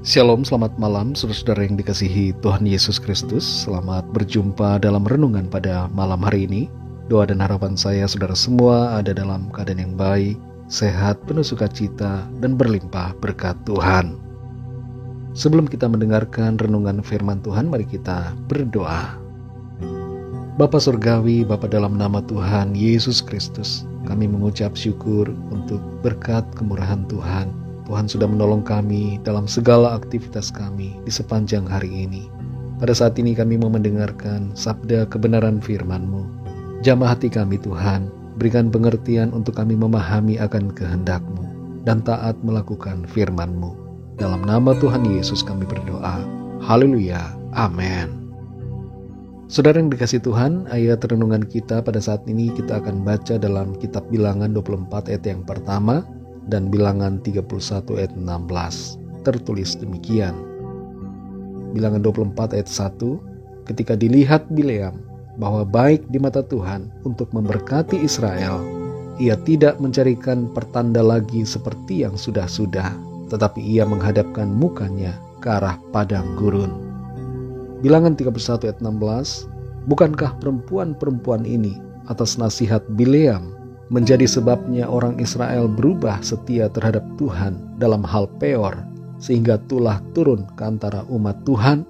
Shalom, selamat malam saudara-saudara yang dikasihi Tuhan Yesus Kristus. Selamat berjumpa dalam renungan pada malam hari ini. Doa dan harapan saya saudara semua ada dalam keadaan yang baik, sehat, penuh sukacita, dan berlimpah berkat Tuhan. Sebelum kita mendengarkan renungan firman Tuhan, mari kita berdoa. Bapa Surgawi, Bapa dalam nama Tuhan Yesus Kristus, kami mengucap syukur untuk berkat kemurahan Tuhan. Tuhan sudah menolong kami dalam segala aktivitas kami di sepanjang hari ini. Pada saat ini kami mau mendengarkan sabda kebenaran firman-Mu. Jamah hati kami Tuhan, berikan pengertian untuk kami memahami akan kehendak-Mu dan taat melakukan firman-Mu. Dalam nama Tuhan Yesus kami berdoa. Haleluya. Amin. Saudara yang dikasihi Tuhan, ayat renungan kita pada saat ini kita akan baca dalam kitab Bilangan 24 ayat yang pertama dan Bilangan 31 ayat 16. Tertulis demikian. Bilangan 24 ayat 1, ketika dilihat Bileam bahwa baik di mata Tuhan untuk memberkati Israel, ia tidak mencarikan pertanda lagi seperti yang sudah-sudah, tetapi ia menghadapkan mukanya ke arah padang gurun. Bilangan 31 ayat 16, bukankah perempuan-perempuan ini atas nasihat Bileam menjadi sebabnya orang Israel berubah setia terhadap Tuhan dalam hal Peor, sehingga tulah turun ke antara umat Tuhan?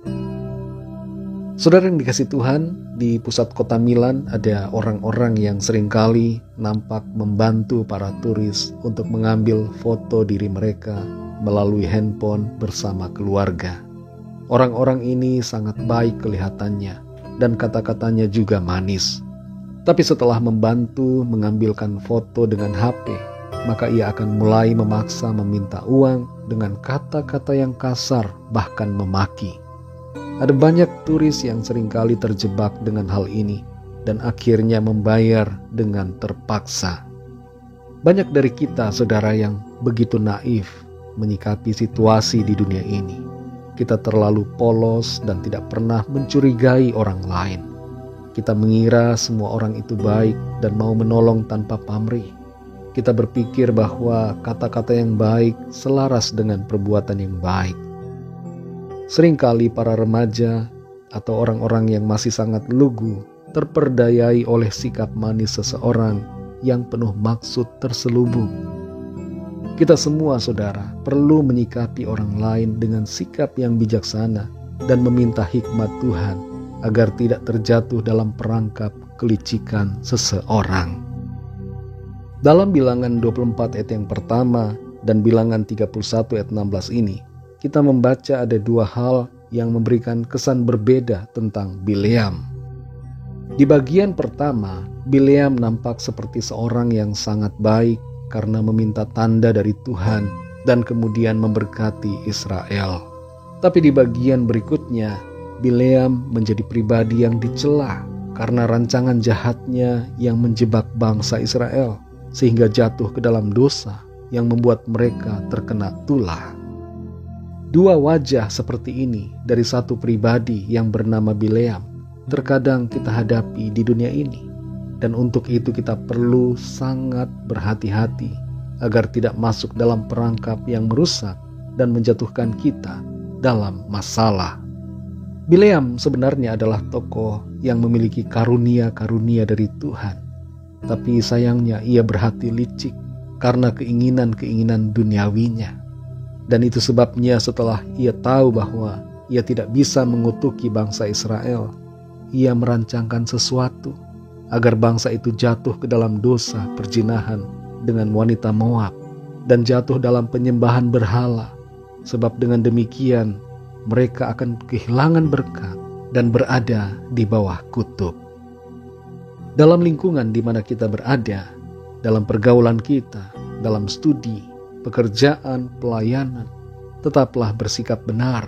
Saudara yang dikasihi Tuhan, di pusat kota Milan ada orang-orang yang seringkali nampak membantu para turis untuk mengambil foto diri mereka melalui handphone bersama keluarga. Orang-orang ini sangat baik kelihatannya dan kata-katanya juga manis. Tapi setelah membantu mengambilkan foto dengan HP, maka ia akan mulai memaksa meminta uang dengan kata-kata yang kasar, bahkan memaki. Ada banyak turis yang seringkali terjebak dengan hal ini dan akhirnya membayar dengan terpaksa. Banyak dari kita, saudara, yang begitu naif menyikapi situasi di dunia ini. Kita terlalu polos dan tidak pernah mencurigai orang lain. Kita mengira semua orang itu baik dan mau menolong tanpa pamrih. Kita berpikir bahwa kata-kata yang baik selaras dengan perbuatan yang baik. Seringkali para remaja atau orang-orang yang masih sangat lugu terperdayai oleh sikap manis seseorang yang penuh maksud terselubung. Kita semua, saudara, perlu menyikapi orang lain dengan sikap yang bijaksana dan meminta hikmat Tuhan agar tidak terjatuh dalam perangkap kelicikan seseorang. Dalam Bilangan 24 ayat yang pertama dan Bilangan 31 ayat 16 ini, kita membaca ada dua hal yang memberikan kesan berbeda tentang Bileam. Di bagian pertama, Bileam nampak seperti seorang yang sangat baik karena meminta tanda dari Tuhan dan kemudian memberkati Israel. Tapi di bagian berikutnya, Bileam menjadi pribadi yang dicela karena rancangan jahatnya yang menjebak bangsa Israel sehingga jatuh ke dalam dosa yang membuat mereka terkena tulah. Dua wajah seperti ini dari satu pribadi yang bernama Bileam terkadang kita hadapi di dunia ini, dan untuk itu kita perlu sangat berhati-hati agar tidak masuk dalam perangkap yang merusak dan menjatuhkan kita dalam masalah. Bileam sebenarnya adalah tokoh yang memiliki karunia-karunia dari Tuhan. Tapi sayangnya ia berhati licik karena keinginan-keinginan duniawinya. Dan itu sebabnya setelah ia tahu bahwa ia tidak bisa mengutuki bangsa Israel, ia merancangkan sesuatu agar bangsa itu jatuh ke dalam dosa perzinahan dengan wanita Moab dan jatuh dalam penyembahan berhala. Sebab dengan demikian mereka akan kehilangan berkat dan berada di bawah kutuk. Dalam lingkungan di mana kita berada, dalam pergaulan kita, dalam studi, pekerjaan, pelayanan, tetaplah bersikap benar.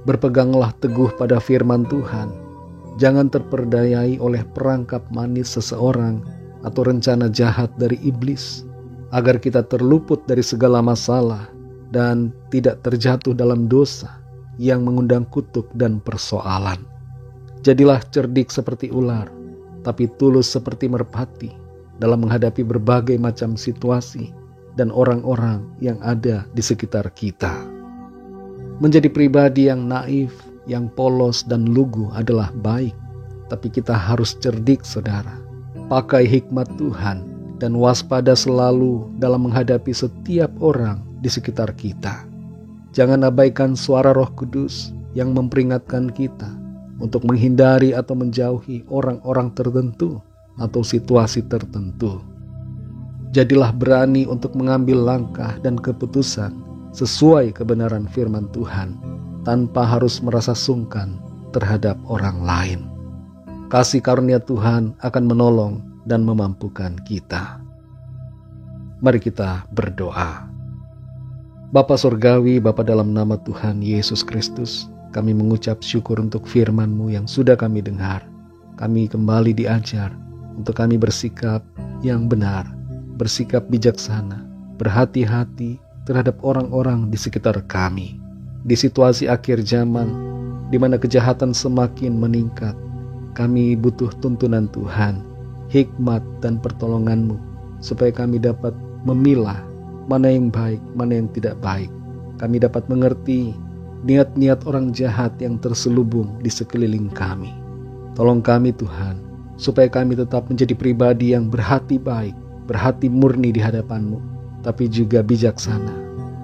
Berpeganglah teguh pada firman Tuhan. Jangan terperdayai oleh perangkap manis seseorang atau rencana jahat dari iblis, agar kita terluput dari segala masalah dan tidak terjatuh dalam dosa yang mengundang kutuk dan persoalan. Jadilah cerdik seperti ular, tapi tulus seperti merpati dalam menghadapi berbagai macam situasi dan orang-orang yang ada di sekitar kita. Menjadi pribadi yang naif, yang polos dan lugu adalah baik. Tapi kita harus cerdik, saudara. Pakai hikmat Tuhan dan waspada selalu dalam menghadapi setiap orang di sekitar kita. Jangan abaikan suara Roh Kudus yang memperingatkan kita untuk menghindari atau menjauhi orang-orang tertentu atau situasi tertentu. Jadilah berani untuk mengambil langkah dan keputusan sesuai kebenaran firman Tuhan tanpa harus merasa sungkan terhadap orang lain. Kasih karunia Tuhan akan menolong dan memampukan kita. Mari kita berdoa. Bapa Surgawi, Bapa dalam nama Tuhan Yesus Kristus, kami mengucap syukur untuk firman-Mu yang sudah kami dengar. Kami kembali diajar untuk kami bersikap yang benar, bersikap bijaksana, berhati-hati terhadap orang-orang di sekitar kami. Di situasi akhir zaman, di mana kejahatan semakin meningkat, kami butuh tuntunan Tuhan, hikmat dan pertolongan-Mu, supaya kami dapat memilah mana yang baik, mana yang tidak baik. Kami dapat mengerti niat-niat orang jahat yang terselubung di sekeliling kami. Tolong kami Tuhan, supaya kami tetap menjadi pribadi yang berhati baik, berhati murni di hadapan-Mu, tapi juga bijaksana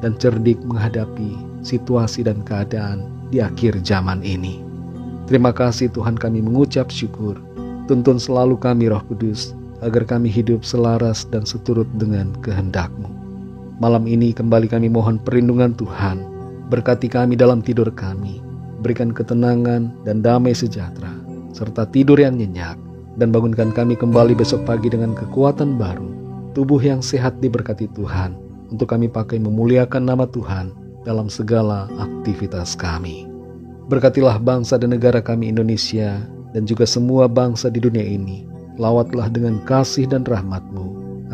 dan cerdik menghadapi situasi dan keadaan di akhir zaman ini. Terima kasih Tuhan, kami mengucap syukur. Tuntun selalu kami Roh Kudus, agar kami hidup selaras dan seturut dengan kehendak-Mu. Malam ini kembali kami mohon perlindungan Tuhan. Berkati kami dalam tidur kami. Berikan ketenangan dan damai sejahtera, serta tidur yang nyenyak. Dan bangunkan kami kembali besok pagi dengan kekuatan baru. Tubuh yang sehat diberkati Tuhan, untuk kami pakai memuliakan nama Tuhan dalam segala aktivitas kami. Berkatilah bangsa dan negara kami Indonesia, dan juga semua bangsa di dunia ini. Lawatlah dengan kasih dan rahmat-Mu,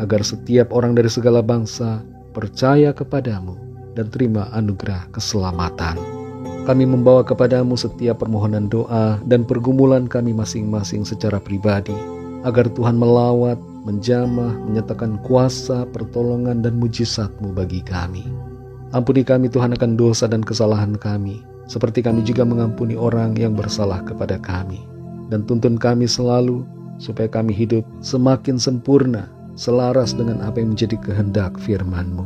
agar setiap orang dari segala bangsa percaya kepadamu dan terima anugerah keselamatan. Kami membawa kepadamu setiap permohonan doa dan pergumulan kami masing-masing secara pribadi, agar Tuhan melawat, menjamah, menyatakan kuasa, pertolongan dan mujizat-Mu bagi kami. Ampuni kami Tuhan akan dosa dan kesalahan kami, seperti kami juga mengampuni orang yang bersalah kepada kami. Dan tuntun kami selalu, supaya kami hidup semakin sempurna, selaras dengan apa yang menjadi kehendak firman-Mu.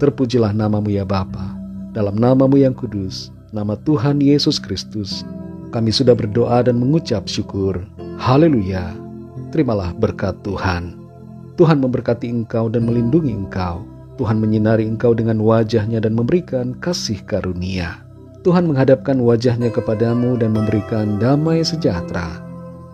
Terpujilah nama-Mu ya Bapa, dalam nama-Mu yang kudus, nama Tuhan Yesus Kristus, kami sudah berdoa dan mengucap syukur. Haleluya. Terimalah berkat Tuhan. Tuhan memberkati engkau dan melindungi engkau. Tuhan menyinari engkau dengan wajah-Nya dan memberikan kasih karunia. Tuhan menghadapkan wajah-Nya kepadamu dan memberikan damai sejahtera.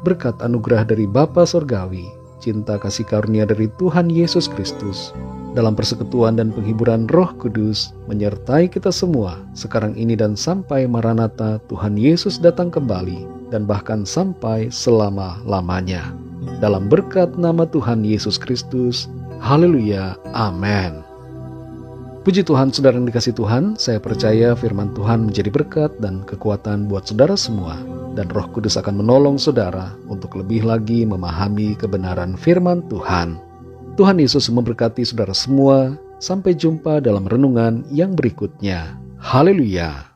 Berkat anugerah dari Bapa Surgawi, cinta kasih karunia dari Tuhan Yesus Kristus, dalam persekutuan dan penghiburan Roh Kudus, menyertai kita semua, sekarang ini dan sampai Maranatha Tuhan Yesus datang kembali, dan bahkan sampai selama-lamanya. Dalam berkat nama Tuhan Yesus Kristus, haleluya, amin. Puji Tuhan, saudara yang dikasih Tuhan, saya percaya firman Tuhan menjadi berkat dan kekuatan buat saudara semua, dan Roh Kudus akan menolong saudara untuk lebih lagi memahami kebenaran firman Tuhan. Tuhan Yesus memberkati saudara semua. Sampai jumpa dalam renungan yang berikutnya. Haleluya.